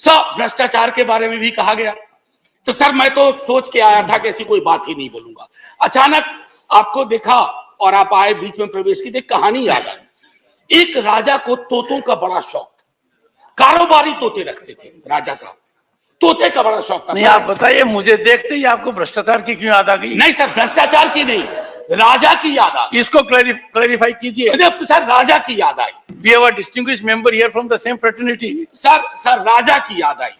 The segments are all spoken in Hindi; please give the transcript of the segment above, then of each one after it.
सर भ्रष्टाचार के बारे में भी कहा गया। तो सर मैं तो सोच के आया था कि ऐसी कोई बात ही नहीं बोलूंगा, अचानक आपको देखा और आप आए, बीच में प्रवेश की, कहानी याद आई। एक राजा को तोतों का बड़ा शौक था, कारोबारी तोते रखते थे राजा साहब, तोते का बड़ा शौक था। नहीं, आप बताइए, मुझे देखते ही आपको भ्रष्टाचार की क्यों याद आ गई? नहीं सर, भ्रष्टाचार की नहीं, राजा की याद आ गई। इसको क्लैरिफाई कीजिए। सर राजा की याद आई। We have a distinguished member here from the same fraternity. Sir Raja की याद आई।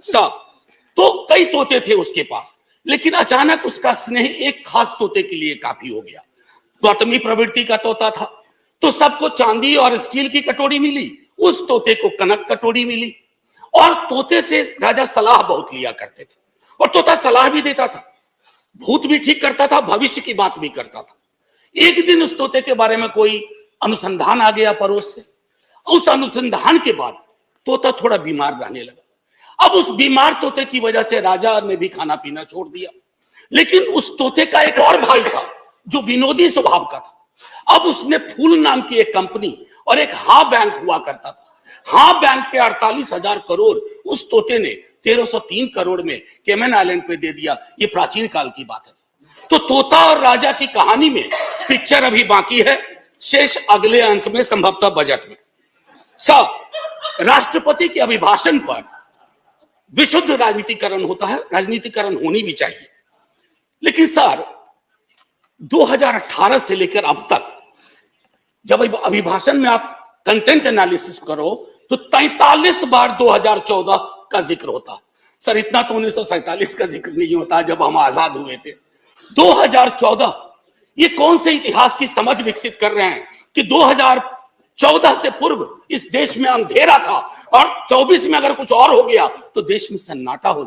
सर तो कई तोते थे उसके पास, लेकिन अचानक उसका स्नेह एक खास तोते के लिए काफी हो गया। गौतमी प्रवृत्ति का तोता था, तो सबको चांदी और स्टील की कटोरी मिली, उस तोते को कनक कटोरी मिली। और तोते से राजा सलाह बहुत लिया करते थे, और तोता सलाह भी देता था, भूत भी ठीक करता था, भविष्य की बात भी करता था। एक दिन उस तोते के बारे में कोई अनुसंधान आ गया पड़ोस से। उस अनुसंधान के बाद तोता थोड़ा बीमार रहने लगा। अब उस बीमार तोते की वजह से राजा ने भी खाना पीना छोड़ दिया। लेकिन उस तोते का एक और भाई था जो विनोदी स्वभाव का था। अब उसने फूल नाम की एक कंपनी और एक हाँ बैंक हुआ करता था। हाँ बैंक के 48,000 करोड़ उस तोते ने 1303 करोड़ में केमन आइलैंड पे दे दिया। ये प्राचीन काल की बात है। तो तोता और राजा की कहानी में पिक्चर अभी बाकी है, शेष अगले अंक में, संभवतः बजट में। सर राष्ट्रपति के अभिभाषण पर विशुद्ध राजनीतिकरण होता है, राजनीतिकरण होनी भी चाहिए। लेकिन सर 2018 से लेकर अब तक जब अभिभाषण में आप कंटेंट एनालिसिस करो तो 43 बार 2014 का जिक्र होता है। सर इतना तो 1947 का जिक्र नहीं होता जब हम आजाद हुए थे। 2014, ये कौन से इतिहास की समझ विकसित कर रहे हैं कि 2014 से पूर्व इस देश में अंधेरा था और 24 में अगर कुछ और हो गया तो देश में सन्नाटा हो